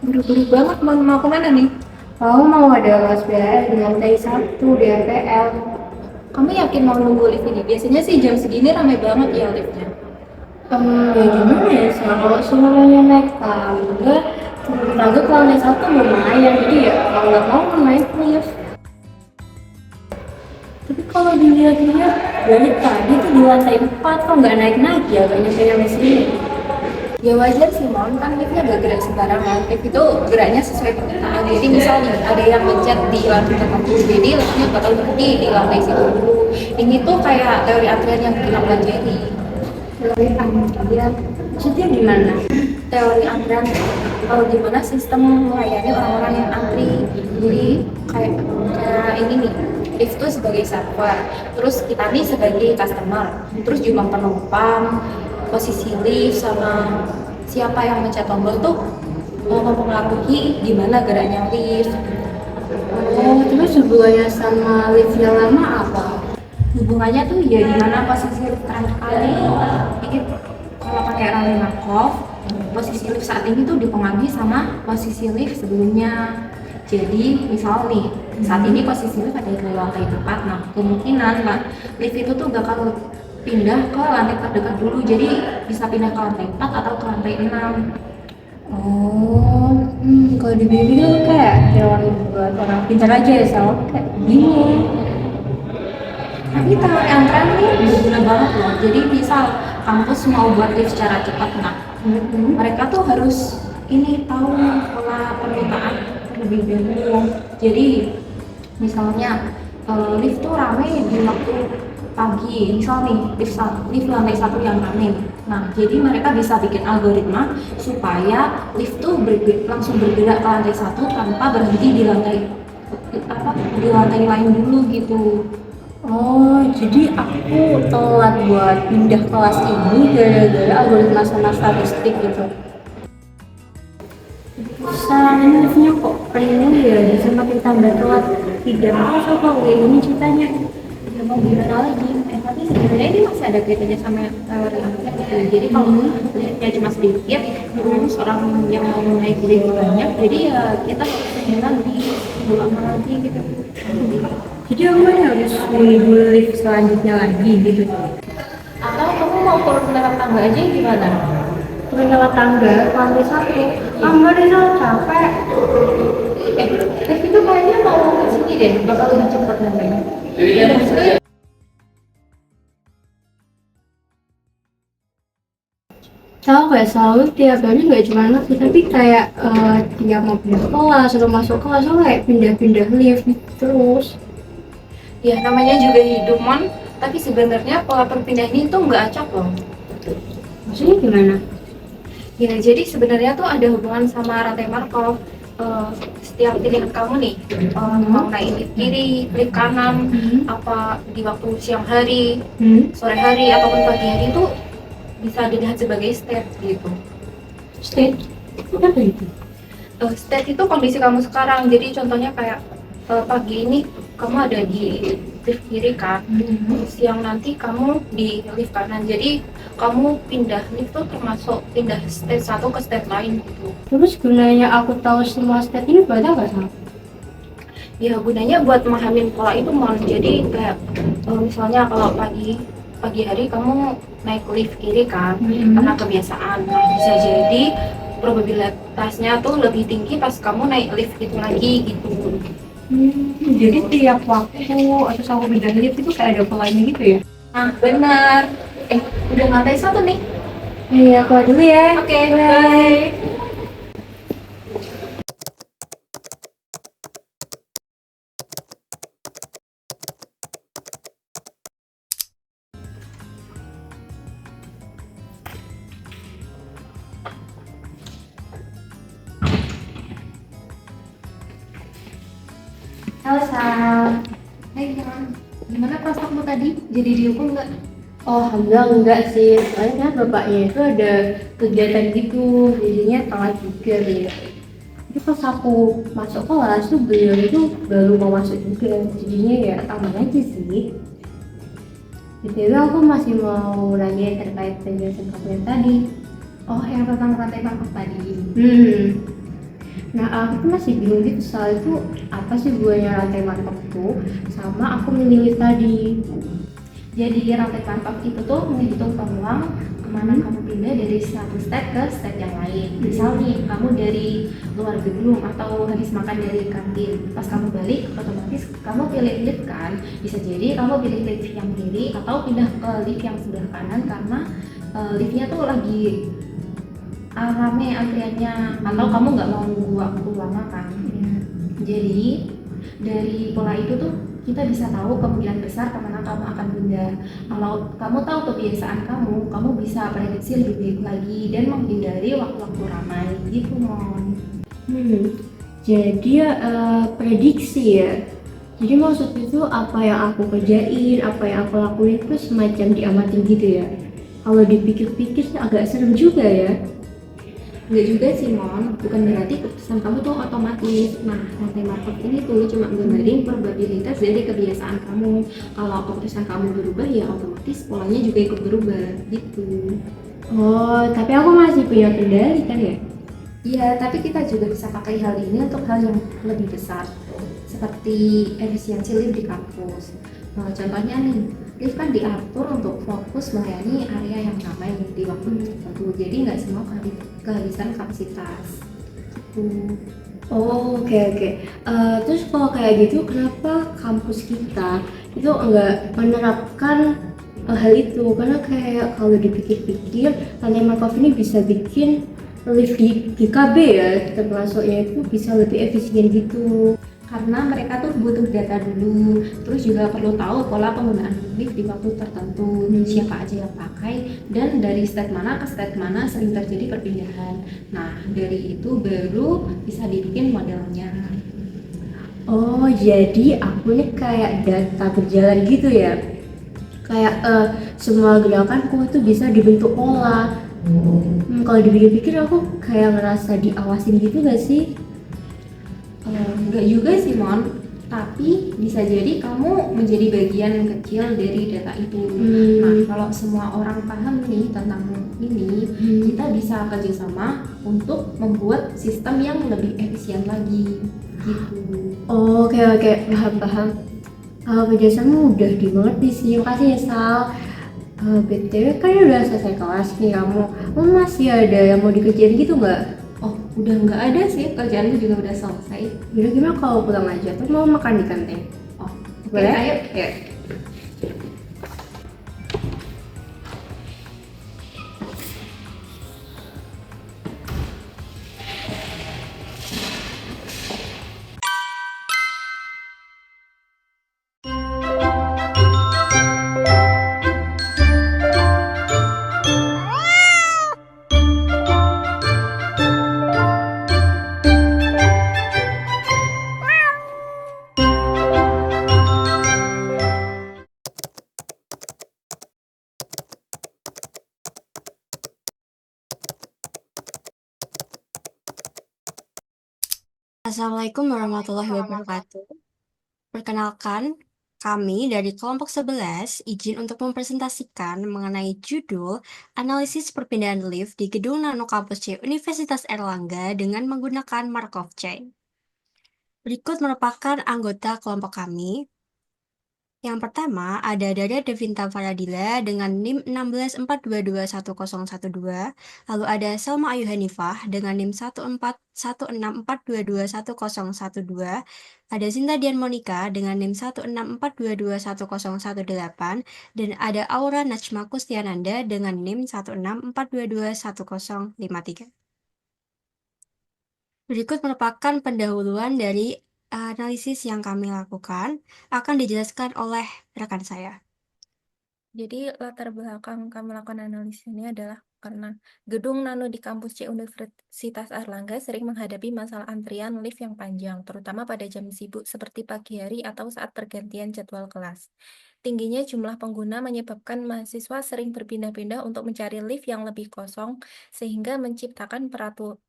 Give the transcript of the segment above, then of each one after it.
Buru-buru banget mau kemana nih? Aku mau ada kelas BR di lantai 1 di RPL. Kamu yakin mau nunggu lift ini? Biasanya sih jam segini ramai banget ya liftnya. Ya gimana ya, kalau semuanya naik tangga, turun tangga ke lantai 1 lumayan, jadi ya mau nggak mau kan naik lift. Tapi kalau dilihat-lihat, dari tadi tuh di lantai 4 kok nggak naik-naik ya, nggak nyampe-nyampe sini. Ya wajar sih Mon, kan liftnya gak gerak sembarangan. Lift itu geraknya sesuai permintaan. Jadi misalnya ada yang mencet di lantai tertentu, jadi liftnya bakal berhenti di lantai situ dulu. Ini tuh kayak teori antrian yang bilang Jerry. Teori antrian, maksudnya gimana? Teori antrian kalau gimana sistem melayani orang-orang yang antri. Jadi kayak ini nih, lift tuh sebagai server, terus kita nih sebagai customer, terus jumlah penumpang, posisi lift sama siapa yang mencet tombol tuh mempengaruhi gimana geraknya lift. Oh, terus hubungannya sama lift yang lama apa? Hubungannya tuh ya gimana posisi lift terakhir kali. Jadi kalau pakai Raleigh Markov, posisi lift saat ini tuh dipengaruhi sama posisi lift sebelumnya. Jadi misal nih, saat ini posisi lift ada di lantai 4, nah kemungkinan lift itu tuh bakal pindah ke lantai terdekat dulu, jadi bisa pindah ke lantai 4 atau ke lantai 6. Oh, kalau di BB kan kayak teori buat orang pintar aja ya, soalnya kayak bingung. Tapi teori antrean nih berguna banget loh. Jadi misal kampus mau buat lift secara cepat, nah mereka tuh harus ini tahu pola permintaan terlebih dahulu. Jadi misalnya lift tuh rame di waktu pagi, misal nih lift lantai 1 yang rame. Nah, jadi mereka bisa bikin algoritma supaya lift tuh langsung bergerak ke lantai 1 tanpa berhenti di lantai di lantai lain dulu gitu. Oh, jadi aku telat buat pindah kelas ini gara-gara algoritma sama statistik gitu. Soalnya liftnya kok penuh ya, bisa makin tambah telat. Tidak masuk kok kayak gini ceritanya. Ya mau gimana lagi? Tapi sebenarnya ini masih ada kaitannya sama teori angka gitu. Jadi kalau liftnya cuma sedikit, terus orang yang mau naik lebih banyak, jadi ya kita harus jalan di lama lagi gitu. Jadi aku kan harus nunggu lift selanjutnya lagi gitu. Atau kamu mau turun lewat tangga aja gimana? Turun lewat tangga ke lantai 1. Enggak deh, Sal, capek. Lift itu kayaknya mau ke sini deh, bakal lebih cepat nanti. Ya maksudnya Tahu nggak, selalu tiap hari nggak cuma lift tapi kayak tiap mau pindah kelas atau masuk kelas tuh kayak pindah-pindah lift gitu terus. ya namanya juga hidup Mon, tapi sebenarnya pola perpindahan ini tuh nggak acak loh. Maksudnya gimana? Ya jadi sebenarnya tuh ada hubungan sama rantai Markov. Setiap pilihan kamu nih, mau naik lift kiri, lift kanan, apa di waktu siang hari, sore hari ataupun pagi hari itu bisa dilihat sebagai state gitu. State? Apa itu? State itu kondisi kamu sekarang. Jadi contohnya kayak pagi ini kamu ada di lift kiri kan, siang nanti kamu di lift kanan. Jadi kamu pindah lift tuh termasuk pindah state satu ke state lain gitu. Terus gunanya aku tahu semua state ini buat apa, Sal? Ya gunanya buat memahamin pola itu Mon. Jadi kayak misalnya kalau pagi hari kamu naik lift kiri kan, karena kebiasaan. Nah, bisa jadi probabilitasnya tuh lebih tinggi pas kamu naik lift itu lagi gitu. Jadi tiap waktu atau aku pindah lift itu kayak ada polanya gitu ya? Nah benar. Udah lantai 1 nih. Iya, aku dulu ya. Oke, bye. Halo, Sal. Hai gimana prospekmu tadi? Jadi dihukum nggak? Oh, enggak sih. Soalnya kan bapaknya itu ada kegiatan gitu, jadinya telat juga dia. Jadi pas aku masuk kelas tuh beliau itu baru mau masuk juga, jadinya ya aman aja sih. Jadi aku masih mau nanya terkait penjelasan kamu yang tadi. Oh yang tentang rantai markov tadi. Nah, aku tuh masih bingung gitu soal itu apa sih gunanya rantai Markov itu, sama aku milih tadi. Jadi rantai markup itu tuh menghitung peluang kemana kamu pindah dari satu state ke state yang lain. Misal nih, kamu dari luar gedung atau habis makan dari kantin, pas kamu balik otomatis kamu pilih lift kan. Bisa jadi kamu pilih lift yang kiri atau pindah ke lift yang sebelah kanan karena liftnya tuh lagi rame antriannya, atau kamu nggak mau nunggu waktu lama kan. Jadi dari pola itu tuh kita bisa tahu kemungkinan besar kemana kamu akan pindah. Kalau kamu tahu kebiasaan kamu, kamu bisa prediksi lebih baik lagi dan menghindari waktu-waktu ramai gitu, Mon. Jadi prediksi ya. Jadi maksud itu apa yang aku kerjain, apa yang aku lakuin itu semacam diamatin gitu ya. Kalau dipikir-pikir sih agak serem juga ya. Nggak juga sih, Mon, bukan berarti keputusan kamu tuh otomatis. Nah, rantai markup ini tuh cuma gambarin probabilitas dari kebiasaan kamu. Kalau keputusan kamu berubah ya otomatis polanya juga ikut berubah gitu. Oh, tapi aku masih punya kendali kan ya? Iya, tapi kita juga bisa pakai hal ini untuk hal yang lebih besar, seperti efisiensi lift di kampus. Nah, contohnya nih, lift kan diatur untuk fokus melayani area yang ramai di waktu tertentu, jadi nggak semua kehabisan kapasitas. Gitu. Oh, oke oke. Terus kalau kayak gitu, kenapa kampus kita itu enggak menerapkan hal itu? Karena kayak kalau dipikir-pikir, rantai Markov ini bisa bikin lift di GKB ya, termasuknya itu bisa lebih efisien gitu. Karena mereka tuh butuh data dulu, terus juga perlu tahu pola penggunaan lift di waktu tertentu, siapa aja yang pakai, dan dari state mana ke state mana sering terjadi perpindahan. Nah, dari itu baru bisa dibikin modelnya. Oh, jadi aku ini kayak data berjalan gitu ya? Kayak semua gerakanku itu bisa dibentuk pola. Kalau dipikir-pikir aku kayak ngerasa diawasin gitu gak sih? Enggak juga sih, Mon, tapi bisa jadi kamu menjadi bagian kecil dari data itu. Nah, kalau semua orang paham nih tentang ini, kita bisa kerjasama untuk membuat sistem yang lebih efisien lagi gitu. Oh, oke oke, paham. Penjelasanmu udah dimengerti sih, makasih ya Sal. BTW kan udah selesai kelas nih kamu masih ada yang mau dikerjain gitu nggak? Oh, udah nggak ada sih, kerjaanku juga udah selesai. Yaudah gimana kalau pulang aja tuh mau makan di kantin? Oh, Boleh? ayo. Ya. Assalamualaikum warahmatullahi wabarakatuh. Perkenalkan, kami dari kelompok 11 izin untuk mempresentasikan mengenai judul Analisis Perpindahan Lift di Gedung Nano Kampus C Universitas Erlangga dengan menggunakan Markov Chain. Berikut merupakan anggota kelompok kami. Yang pertama ada Dada Devinta Faradila dengan NIM 16422112, lalu ada Selma Ayu Hanifah dengan NIM 141642211012, ada Zinta Dian Monica dengan NIM 1642211018, dan ada Aura Najma Kustiananda dengan NIM 1642211053. Berikut merupakan pendahuluan dari analisis yang kami lakukan, akan dijelaskan oleh rekan saya. Jadi latar belakang kami melakukan analisis ini adalah karena gedung nano di kampus C Universitas Erlangga sering menghadapi masalah antrian lift yang panjang, terutama pada jam sibuk seperti pagi hari atau saat pergantian jadwal kelas. Tingginya jumlah pengguna menyebabkan mahasiswa sering berpindah-pindah untuk mencari lift yang lebih kosong, sehingga menciptakan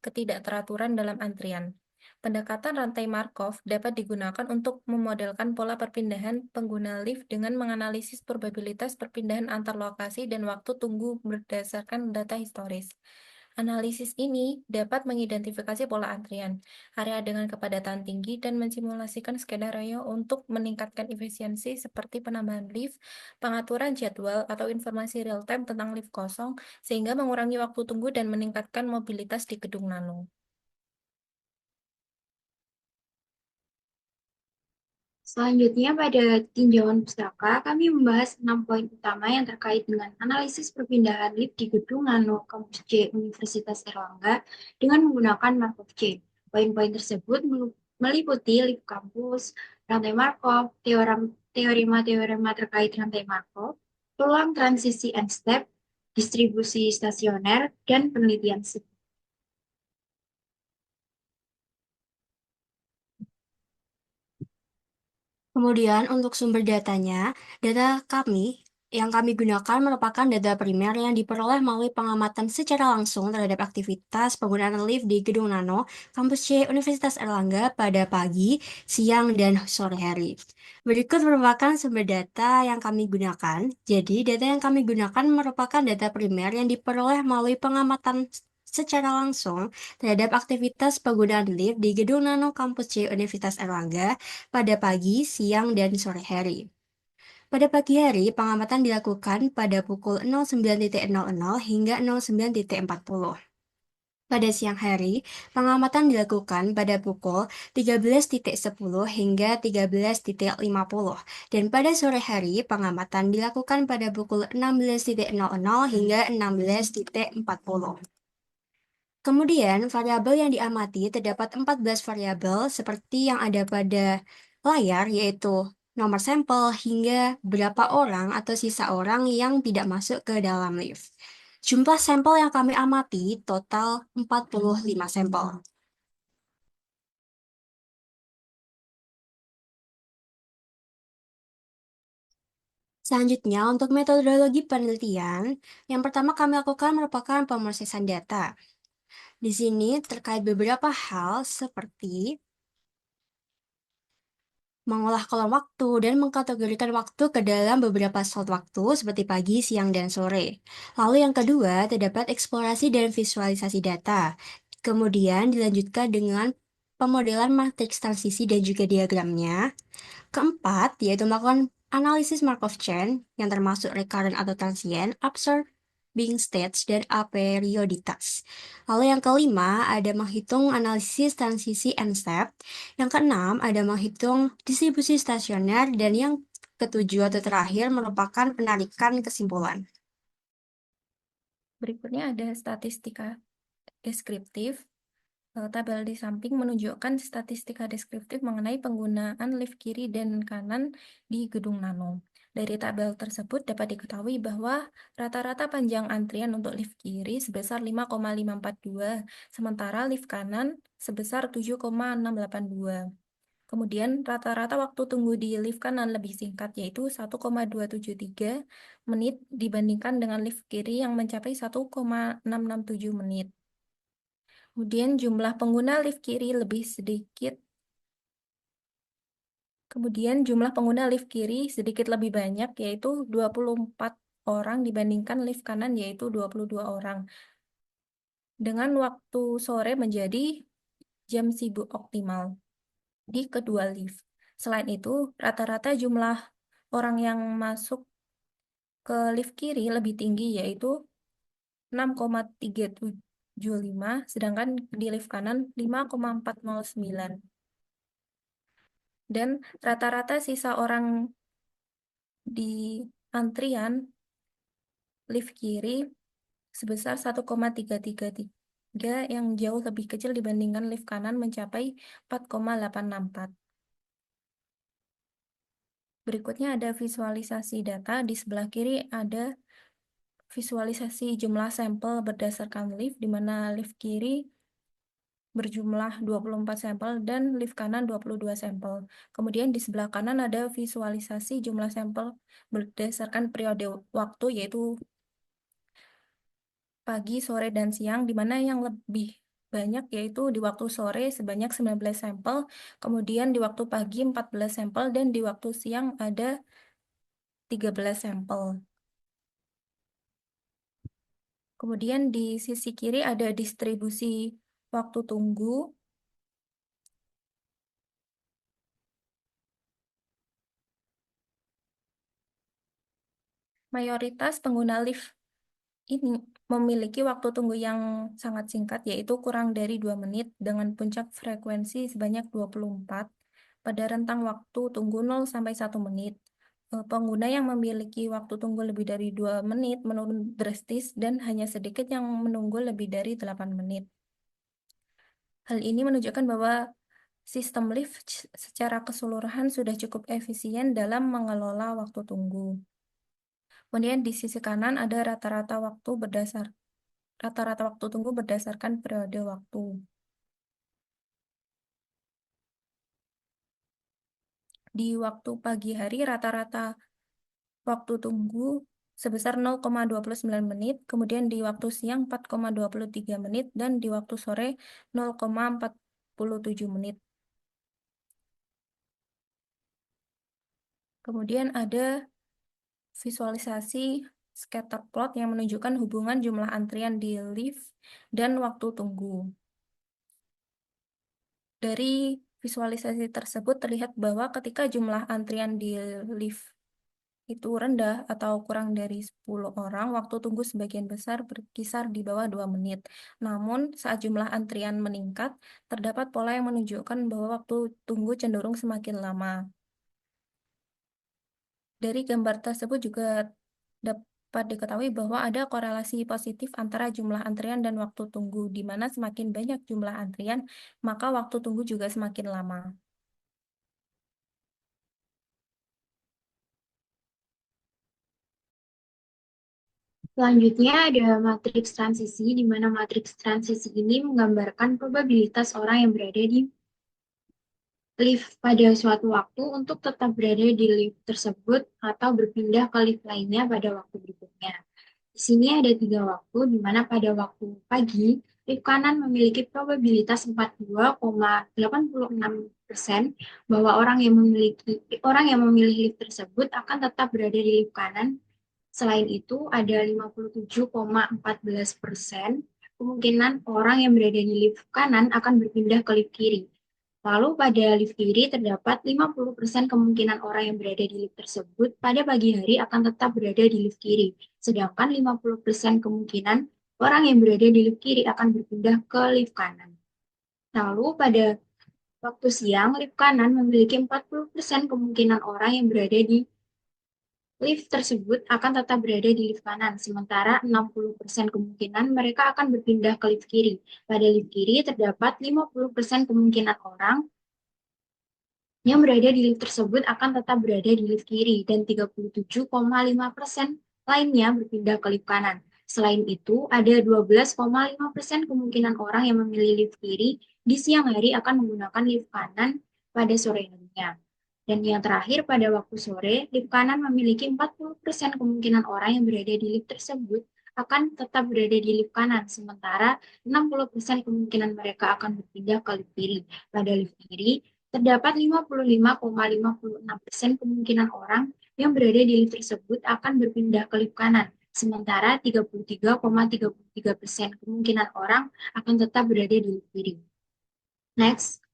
ketidakteraturan dalam antrian. Pendekatan rantai Markov dapat digunakan untuk memodelkan pola perpindahan pengguna lift dengan menganalisis probabilitas perpindahan antar lokasi dan waktu tunggu berdasarkan data historis. Analisis ini dapat mengidentifikasi pola antrian, area dengan kepadatan tinggi, dan mensimulasikan skenario untuk meningkatkan efisiensi seperti penambahan lift, pengaturan jadwal, atau informasi real-time tentang lift kosong, sehingga mengurangi waktu tunggu dan meningkatkan mobilitas di gedung nano. Selanjutnya, pada tinjauan pustaka, kami membahas 6 poin utama yang terkait dengan analisis perpindahan lift di gedung Nano Kampus C Universitas Erlangga dengan menggunakan Markov chain. Poin-poin tersebut meliputi lift kampus, rantai Markov, teorema-teorema terkait rantai Markov, peluang transisi n-step, distribusi stasioner, dan penelitian. Kemudian untuk sumber datanya, data kami yang kami gunakan merupakan data primer yang diperoleh melalui pengamatan secara langsung terhadap aktivitas penggunaan lift di Gedung Nano, Kampus C Universitas Erlangga pada pagi, siang, dan sore hari. Berikut merupakan sumber data yang kami gunakan. Jadi, data yang kami gunakan merupakan data primer yang diperoleh melalui pengamatan secara langsung terhadap aktivitas penggunaan lift di Gedung Nano Kampus C Universitas Erlangga pada pagi, siang, dan sore hari. Pada pagi hari, pengamatan dilakukan pada pukul 09.00 hingga 09.40. Pada siang hari, pengamatan dilakukan pada pukul 13.10 hingga 13.50. Dan pada sore hari, pengamatan dilakukan pada pukul 16.00 hingga 16.40. Kemudian, variabel yang diamati terdapat 14 variabel seperti yang ada pada layar, yaitu nomor sampel hingga berapa orang atau sisa orang yang tidak masuk ke dalam lift. Jumlah sampel yang kami amati total 45 sampel. Selanjutnya, untuk metodologi penelitian, yang pertama kami lakukan merupakan pemrosesan data. Di sini terkait beberapa hal seperti mengolah kolom waktu dan mengkategorikan waktu ke dalam beberapa slot waktu seperti pagi, siang, dan sore. Lalu yang kedua, terdapat eksplorasi dan visualisasi data. Kemudian dilanjutkan dengan pemodelan matriks transisi dan juga diagramnya. Keempat, yaitu melakukan analisis Markov chain yang termasuk recurrent atau transient, absorbing states, dan aperioditas. Lalu yang kelima, ada menghitung analisis transisi n-step. Yang keenam, ada menghitung distribusi stasioner. Dan yang ketujuh atau terakhir merupakan penarikan kesimpulan. Berikutnya ada statistika deskriptif. Tabel di samping menunjukkan statistika deskriptif mengenai penggunaan lift kiri dan kanan di gedung nano. Dari tabel tersebut dapat diketahui bahwa rata-rata panjang antrian untuk lift kiri sebesar 5,542, sementara lift kanan sebesar 7,682. Kemudian rata-rata waktu tunggu di lift kanan lebih singkat, yaitu 1,273 menit dibandingkan dengan lift kiri yang mencapai 1,667 menit. Kemudian jumlah pengguna lift kiri lebih sedikit. Kemudian jumlah pengguna lift kiri sedikit lebih banyak, yaitu 24 orang dibandingkan lift kanan, yaitu 22 orang. Dengan waktu sore menjadi jam sibuk optimal di kedua lift. Selain itu, rata-rata jumlah orang yang masuk ke lift kiri lebih tinggi, yaitu 6,375, sedangkan di lift kanan 5,409. Dan rata-rata sisa orang di antrian lift kiri sebesar 1,333 yang jauh lebih kecil dibandingkan lift kanan mencapai 4,864. Berikutnya ada visualisasi data. Di sebelah kiri ada visualisasi jumlah sampel berdasarkan lift, di mana lift kiri berjumlah 24 sampel dan lift kanan 22 sampel. Kemudian di sebelah kanan ada visualisasi jumlah sampel berdasarkan periode waktu, yaitu pagi, sore, dan siang, di mana yang lebih banyak yaitu di waktu sore sebanyak 19 sampel, kemudian di waktu pagi 14 sampel, dan di waktu siang ada 13 sampel. Kemudian di sisi kiri ada distribusi waktu tunggu. Mayoritas pengguna lift ini memiliki waktu tunggu yang sangat singkat, yaitu kurang dari 2 menit dengan puncak frekuensi sebanyak 24 pada rentang waktu tunggu 0 sampai 1 menit. Pengguna yang memiliki waktu tunggu lebih dari 2 menit menurun drastis dan hanya sedikit yang menunggu lebih dari 8 menit. Hal ini menunjukkan bahwa sistem lift secara keseluruhan sudah cukup efisien dalam mengelola waktu tunggu. Kemudian di sisi kanan ada rata-rata waktu tunggu berdasarkan periode waktu. Di waktu pagi hari rata-rata waktu tunggu sebesar 0,29 menit, kemudian di waktu siang 4,23 menit, dan di waktu sore 0,47 menit. Kemudian ada visualisasi scatter plot yang menunjukkan hubungan jumlah antrian di lift dan waktu tunggu. Dari visualisasi tersebut terlihat bahwa ketika jumlah antrian di lift itu rendah atau kurang dari 10 orang, waktu tunggu sebagian besar berkisar di bawah 2 menit. Namun, saat jumlah antrian meningkat, terdapat pola yang menunjukkan bahwa waktu tunggu cenderung semakin lama. Dari gambar tersebut juga dapat diketahui bahwa ada korelasi positif antara jumlah antrian dan waktu tunggu, di mana semakin banyak jumlah antrian, maka waktu tunggu juga semakin lama. Selanjutnya ada matriks transisi, di mana matriks transisi ini menggambarkan probabilitas orang yang berada di lift pada suatu waktu untuk tetap berada di lift tersebut atau berpindah ke lift lainnya pada waktu berikutnya. Di sini ada 3 waktu, di mana pada waktu pagi, lift kanan memiliki probabilitas 42,86% bahwa orang yang memilih lift tersebut akan tetap berada di lift kanan. Selain itu, ada 57,14% kemungkinan orang yang berada di lift kanan akan berpindah ke lift kiri. Lalu pada lift kiri terdapat 50% kemungkinan orang yang berada di lift tersebut pada pagi hari akan tetap berada di lift kiri. Sedangkan 50% kemungkinan orang yang berada di lift kiri akan berpindah ke lift kanan. Lalu pada waktu siang, lift kanan memiliki 40% kemungkinan orang yang berada di lift tersebut akan tetap berada di lift kanan, sementara 60% kemungkinan mereka akan berpindah ke lift kiri. Pada lift kiri terdapat 50% kemungkinan orang yang berada di lift tersebut akan tetap berada di lift kiri dan 37,5% lainnya berpindah ke lift kanan. Selain itu, ada 12,5% kemungkinan orang yang memilih lift kiri di siang hari akan menggunakan lift kanan pada sore harinya. Dan yang terakhir, pada waktu sore, lift kanan memiliki 40% kemungkinan orang yang berada di lift tersebut akan tetap berada di lift kanan, sementara 60% kemungkinan mereka akan berpindah ke lift kiri. Pada lift kiri, terdapat 55,56% kemungkinan orang yang berada di lift tersebut akan berpindah ke lift kanan, sementara 33,33% kemungkinan orang akan tetap berada di lift kiri. Next.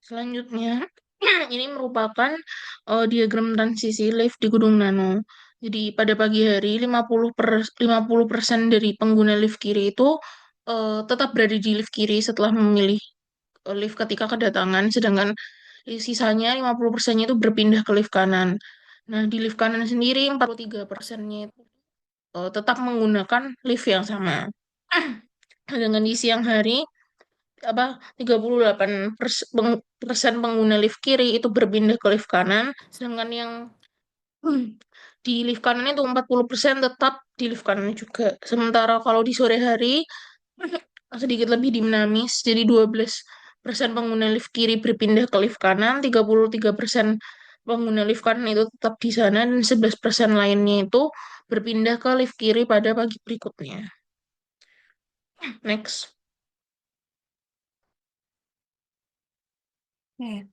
Selanjutnya, ini merupakan diagram transisi lift di Gunung Nano. Jadi pada pagi hari 50% dari pengguna lift kiri itu tetap berada di lift kiri setelah memilih lift ketika kedatangan, sedangkan sisanya 50%-nya itu berpindah ke lift kanan. Nah, di lift kanan sendiri 43%-nya itu tetap menggunakan lift yang sama. Dengan di siang hari apa 38% pengguna lift kiri itu berpindah ke lift kanan, sedangkan yang di lift kanan itu 40% tetap di lift kanan juga. Sementara kalau di sore hari sedikit lebih dinamis, jadi 12% pengguna lift kiri berpindah ke lift kanan, 33% pengguna lift kanan itu tetap di sana, dan 11% lainnya itu berpindah ke lift kiri pada pagi berikutnya. Next. Oke.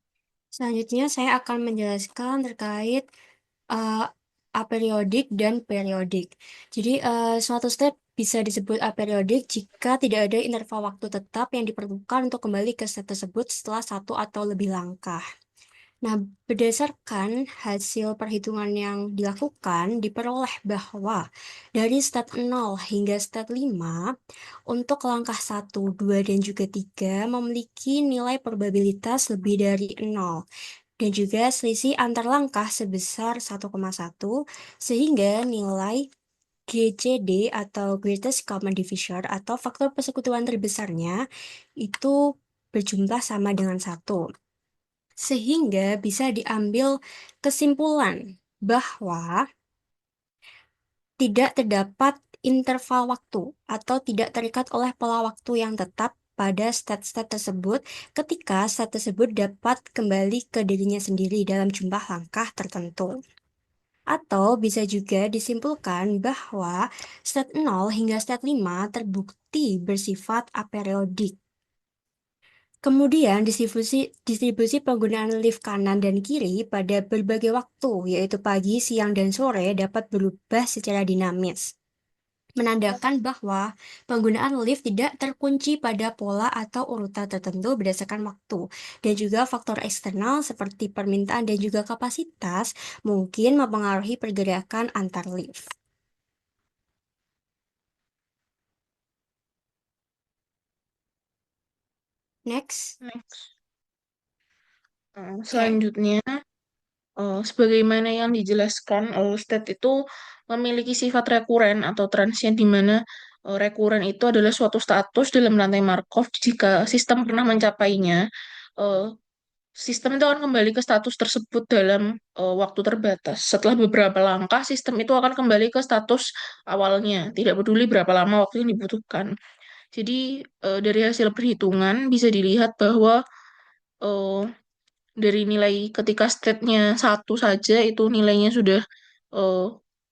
Selanjutnya saya akan menjelaskan terkait uh, aperiodic dan periodik. Jadi suatu state bisa disebut aperiodic jika tidak ada interval waktu tetap yang diperlukan untuk kembali ke state tersebut setelah satu atau lebih langkah. Nah, berdasarkan hasil perhitungan yang dilakukan, diperoleh bahwa dari state 0 hingga state 5, untuk langkah 1, 2, dan juga 3 memiliki nilai probabilitas lebih dari 0, dan juga selisih antar langkah sebesar 1,1, sehingga nilai GCD atau Greatest Common Divisor atau faktor persekutuan terbesarnya itu berjumlah sama dengan 1. Sehingga bisa diambil kesimpulan bahwa tidak terdapat interval waktu atau tidak terikat oleh pola waktu yang tetap pada state-state tersebut ketika state tersebut dapat kembali ke dirinya sendiri dalam jumlah langkah tertentu. Atau bisa juga disimpulkan bahwa state 0 hingga state 5 terbukti bersifat aperiodik. Kemudian distribusi penggunaan lift kanan dan kiri pada berbagai waktu, yaitu pagi, siang, dan sore dapat berubah secara dinamis, menandakan bahwa penggunaan lift tidak terkunci pada pola atau urutan tertentu berdasarkan waktu, dan juga faktor eksternal seperti permintaan dan juga kapasitas mungkin mempengaruhi pergerakan antar lift. Next. Selanjutnya, sebagaimana yang dijelaskan, state itu memiliki sifat rekuren atau transient, di mana rekuren itu adalah suatu status dalam rantai Markov. Jika sistem pernah mencapainya, eh, sistem itu akan kembali ke status tersebut dalam waktu terbatas. Setelah beberapa langkah, sistem itu akan kembali ke status awalnya, tidak peduli berapa lama waktu yang dibutuhkan. Jadi, dari hasil perhitungan bisa dilihat bahwa eh, dari nilai ketika state-nya 1 saja itu nilainya sudah eh,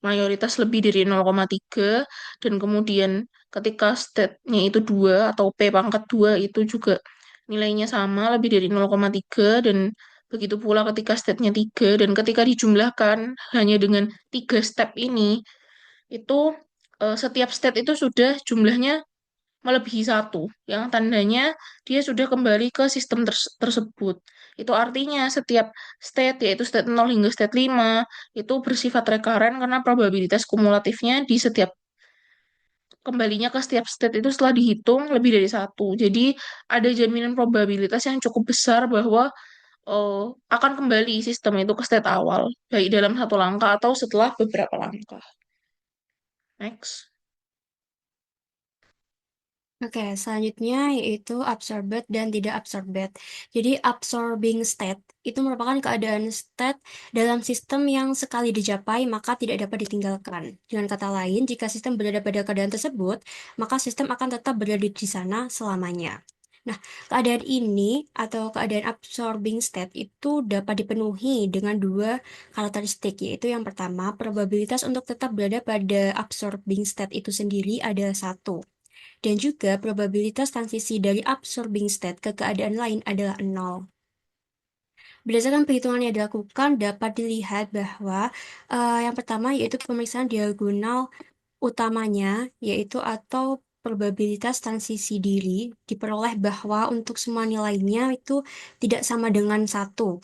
mayoritas lebih dari 0,3, dan kemudian ketika state-nya itu 2 atau P pangkat 2 itu juga nilainya sama lebih dari 0,3, dan begitu pula ketika state-nya 3, dan ketika dijumlahkan hanya dengan 3 step ini itu setiap state itu sudah jumlahnya melebihi 1, yang tandanya dia sudah kembali ke sistem tersebut. Itu artinya setiap state, yaitu state 0 hingga state 5, itu bersifat rekaren karena probabilitas kumulatifnya di setiap kembalinya ke setiap state itu setelah dihitung lebih dari 1. Jadi ada jaminan probabilitas yang cukup besar bahwa eh, akan kembali sistem itu ke state awal, baik dalam satu langkah atau setelah beberapa langkah. Next. Oke, selanjutnya yaitu absorbed dan tidak absorbed. Jadi absorbing state itu merupakan keadaan state dalam sistem yang sekali dicapai maka tidak dapat ditinggalkan. Dengan kata lain, jika sistem berada pada keadaan tersebut, maka sistem akan tetap berada di sana selamanya. Nah, keadaan ini atau keadaan absorbing state itu dapat dipenuhi dengan dua karakteristik, yaitu yang pertama, probabilitas untuk tetap berada pada absorbing state itu sendiri adalah 1. Dan juga probabilitas transisi dari absorbing state ke keadaan lain adalah 0. Berdasarkan perhitungan yang dilakukan, dapat dilihat bahwa yang pertama yaitu pemeriksaan diagonal utamanya, yaitu atau probabilitas transisi diri, diperoleh bahwa untuk semua nilainya itu tidak sama dengan 1,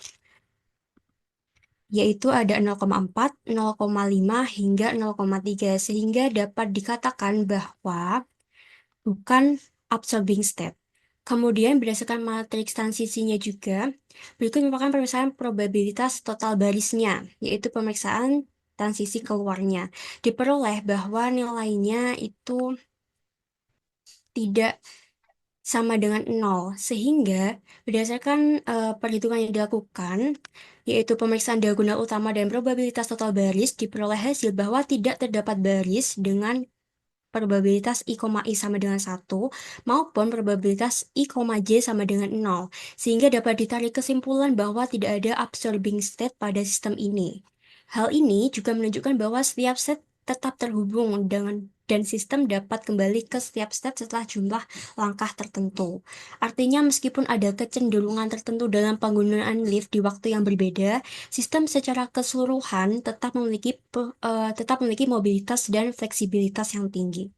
yaitu ada 0,4, 0,5, hingga 0,3, sehingga dapat dikatakan bahwa bukan absorbing state. Kemudian berdasarkan matriks transisinya juga, berikut merupakan pemeriksaan probabilitas total barisnya, yaitu pemeriksaan transisi keluarnya. Diperoleh bahwa nilainya itu tidak sama dengan 0, sehingga berdasarkan perhitungan yang dilakukan, yaitu pemeriksaan diagonal utama dan probabilitas total baris, diperoleh hasil bahwa tidak terdapat baris dengan probabilitas I, I sama dengan 1 maupun probabilitas I, J sama dengan 0, sehingga dapat ditarik kesimpulan bahwa tidak ada absorbing state pada sistem ini. Hal ini juga menunjukkan bahwa setiap state tetap terhubung dengan dan sistem dapat kembali ke setiap step setelah jumlah langkah tertentu. Artinya meskipun ada kecenderungan tertentu dalam penggunaan lift di waktu yang berbeda, sistem secara keseluruhan tetap memiliki mobilitas dan fleksibilitas yang tinggi.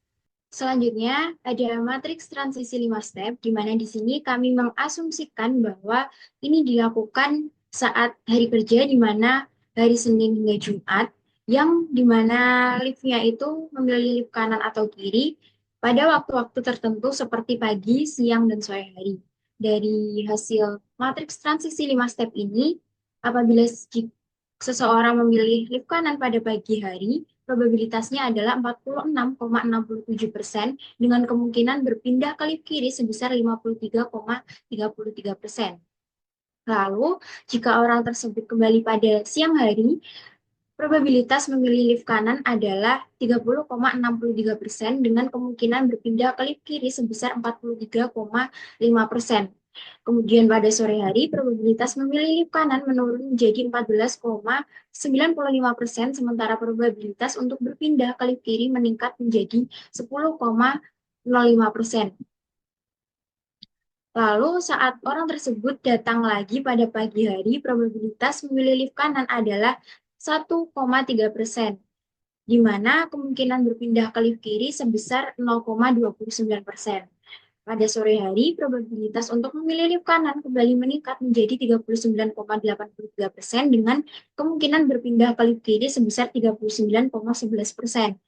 Selanjutnya, ada matriks transisi 5 step, di mana di sini kami mengasumsikan bahwa ini dilakukan saat hari kerja, di mana hari Senin hingga Jumat, yang di mana liftnya itu memilih lift kanan atau kiri pada waktu-waktu tertentu seperti pagi, siang, dan sore hari. Dari hasil matriks transisi 5 step ini, apabila seseorang memilih lift kanan pada pagi hari, probabilitasnya adalah 46,67% dengan kemungkinan berpindah ke lift kiri sebesar 53,33%. Lalu, jika orang tersebut kembali pada siang hari, probabilitas memilih lift kanan adalah 30,63% dengan kemungkinan berpindah ke lift kiri sebesar 43,5%. Kemudian pada sore hari, probabilitas memilih lift kanan menurun menjadi 14,95%, sementara probabilitas untuk berpindah ke lift kiri meningkat menjadi 10,05%. Lalu saat orang tersebut datang lagi pada pagi hari, probabilitas memilih lift kanan adalah 1,3%, di mana kemungkinan berpindah ke lift kiri sebesar 0,29%. Pada sore hari, probabilitas untuk memilih lift kanan kembali meningkat menjadi 39,83% dengan kemungkinan berpindah ke lift kiri sebesar 39,11%.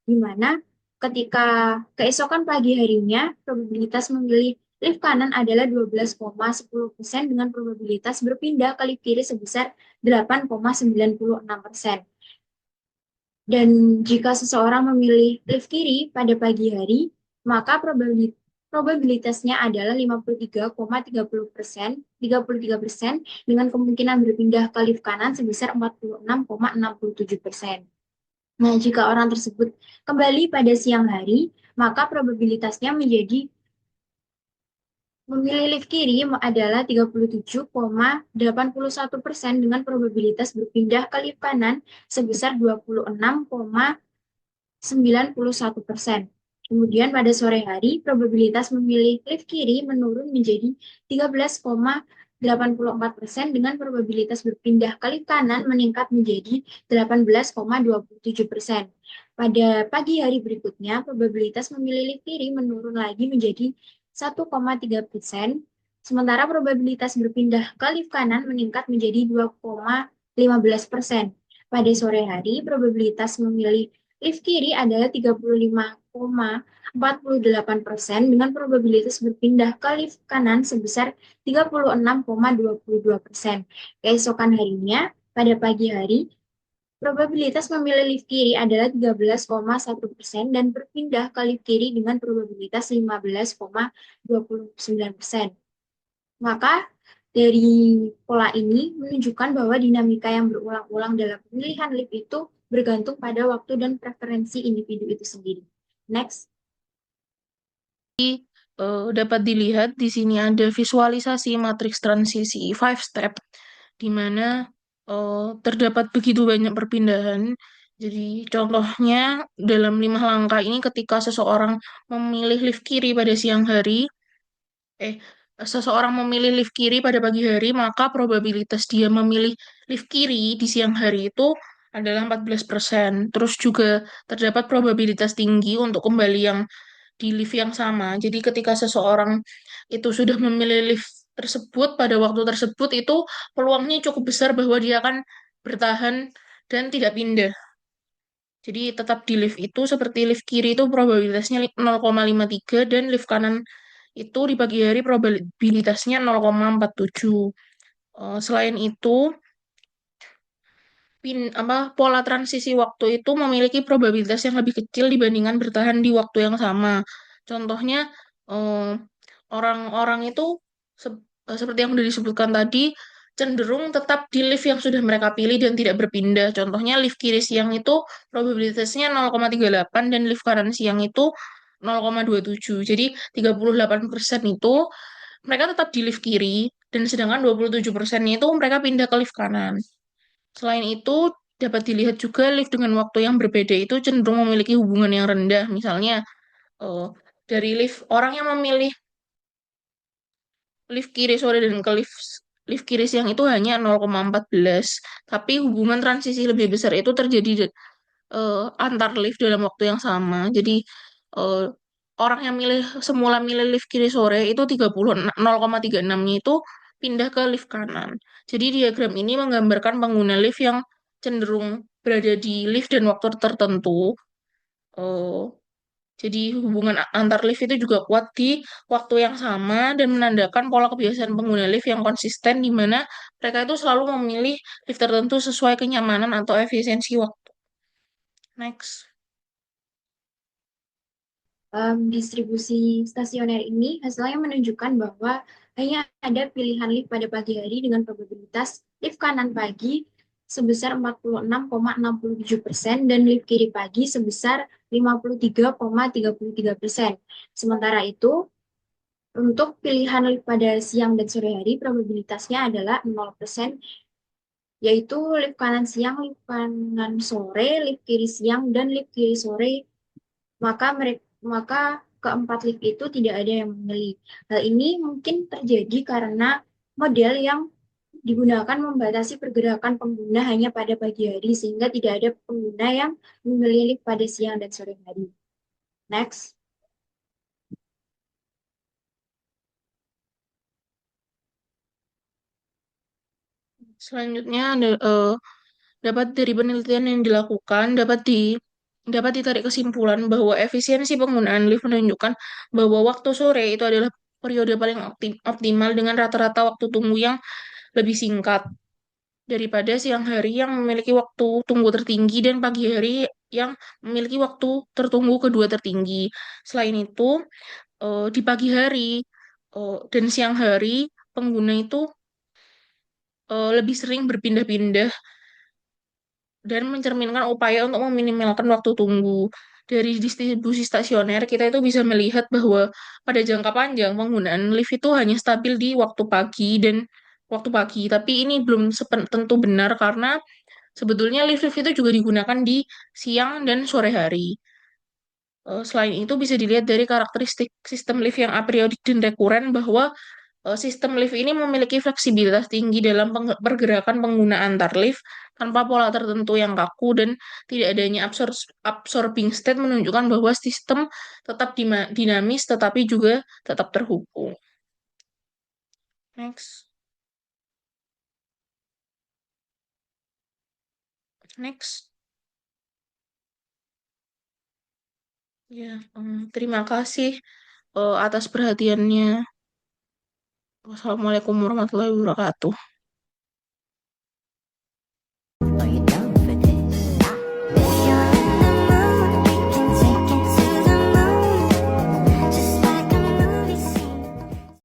Di mana ketika keesokan pagi harinya, probabilitas memilih lift kanan adalah 12,10% dengan probabilitas berpindah ke lift kiri sebesar 8,96%. Dan jika seseorang memilih lift kiri pada pagi hari, maka probabilitasnya adalah 33,33% dengan kemungkinan berpindah ke lift kanan sebesar 46,67%. Nah, jika orang tersebut kembali pada siang hari, maka probabilitasnya menjadi memilih lift kiri adalah 37,81% dengan probabilitas berpindah ke lift kanan sebesar 26,91%. Kemudian pada sore hari, probabilitas memilih lift kiri menurun menjadi 13,84% dengan probabilitas berpindah ke lift kanan meningkat menjadi 18,27%. Pada pagi hari berikutnya, probabilitas memilih lift kiri menurun lagi menjadi 1,3%, sementara probabilitas berpindah ke lift kanan meningkat menjadi 2,15%. Pada sore hari, probabilitas memilih lift kiri adalah 35,48% dengan probabilitas berpindah ke lift kanan sebesar 36,22%. Keesokan harinya, pada pagi hari, probabilitas memilih lift kiri adalah 13,1% dan berpindah ke lift kiri dengan probabilitas 15,29%. Maka dari pola ini menunjukkan bahwa dinamika yang berulang-ulang dalam pemilihan lift itu bergantung pada waktu dan preferensi individu itu sendiri. Next. Dapat dilihat di sini ada visualisasi matriks transisi 5 step di mana terdapat begitu banyak perpindahan. Jadi contohnya dalam 5 langkah ini ketika seseorang memilih lift kiri pada siang hari, eh seseorang memilih lift kiri pada pagi hari, maka probabilitas dia memilih lift kiri di siang hari itu adalah 14%. Terus juga terdapat probabilitas tinggi untuk kembali yang di lift yang sama. Jadi ketika seseorang itu sudah memilih lift tersebut pada waktu tersebut itu peluangnya cukup besar bahwa dia akan bertahan dan tidak pindah. Jadi tetap di lift itu seperti lift kiri itu probabilitasnya 0,53 dan lift kanan itu di pagi hari probabilitasnya 0,47. Selain itu pola transisi waktu itu memiliki probabilitas yang lebih kecil dibandingkan bertahan di waktu yang sama. Contohnya, eh, orang-orang itu seperti yang sudah disebutkan tadi, cenderung tetap di lift yang sudah mereka pilih dan tidak berpindah. Contohnya, lift kiri siang itu probabilitasnya 0,38 dan lift kanan siang itu 0,27. Jadi, 38% itu mereka tetap di lift kiri, dan sedangkan 27%-nya itu mereka pindah ke lift kanan. Selain itu, dapat dilihat juga lift dengan waktu yang berbeda itu cenderung memiliki hubungan yang rendah. Misalnya, eh, dari lift orang yang memilih lift kiri sore dan ke lift kiri siang itu hanya 0,14, tapi hubungan transisi lebih besar itu terjadi antar lift dalam waktu yang sama. Jadi eh, orang yang semula milih lift kiri sore itu 0,36-nya itu pindah ke lift kanan. Jadi diagram ini menggambarkan pengguna lift yang cenderung berada di lift dan waktu tertentu. Eh, jadi hubungan antar lift itu juga kuat di waktu yang sama dan menandakan pola kebiasaan pengguna lift yang konsisten di mana mereka itu selalu memilih lift tertentu sesuai kenyamanan atau efisiensi waktu. Next. Distribusi stasioner ini hasilnya menunjukkan bahwa hanya ada pilihan lift pada pagi hari dengan probabilitas lift kanan pagi sebesar 46,67% dan lift kiri pagi sebesar 53,33%. Sementara itu, untuk pilihan lift pada siang dan sore hari, probabilitasnya adalah 0%, yaitu lift kanan siang, lift kanan sore, lift kiri siang, dan lift kiri sore. Maka keempat lift itu tidak ada yang memilih. Hal ini mungkin terjadi karena model yang digunakan membatasi pergerakan pengguna hanya pada pagi hari, sehingga tidak ada pengguna yang memilih lift pada siang dan sore hari. Next. Selanjutnya dapat dari penelitian yang dilakukan dapat ditarik kesimpulan bahwa efisiensi penggunaan lift menunjukkan bahwa waktu sore itu adalah periode paling optimal dengan rata-rata waktu tunggu yang lebih singkat daripada siang hari yang memiliki waktu tunggu tertinggi dan pagi hari yang memiliki waktu tertunggu kedua tertinggi. Selain itu, di pagi hari dan siang hari pengguna itu lebih sering berpindah-pindah dan mencerminkan upaya untuk meminimalkan waktu tunggu. Dari distribusi stasioner, kita itu bisa melihat bahwa pada jangka panjang penggunaan lift itu hanya stabil di waktu pagi, tapi ini belum tentu benar karena sebetulnya lift-lift itu juga digunakan di siang dan sore hari. Selain itu bisa dilihat dari karakteristik sistem lift yang apriodik dan rekuren bahwa sistem lift ini memiliki fleksibilitas tinggi dalam pergerakan pengguna antar lift tanpa pola tertentu yang kaku dan tidak adanya absorbing state menunjukkan bahwa sistem tetap dinamis tetapi juga tetap terhubung. Next. Next. Ya, terima kasih atas perhatiannya. Wassalamualaikum warahmatullahi wabarakatuh.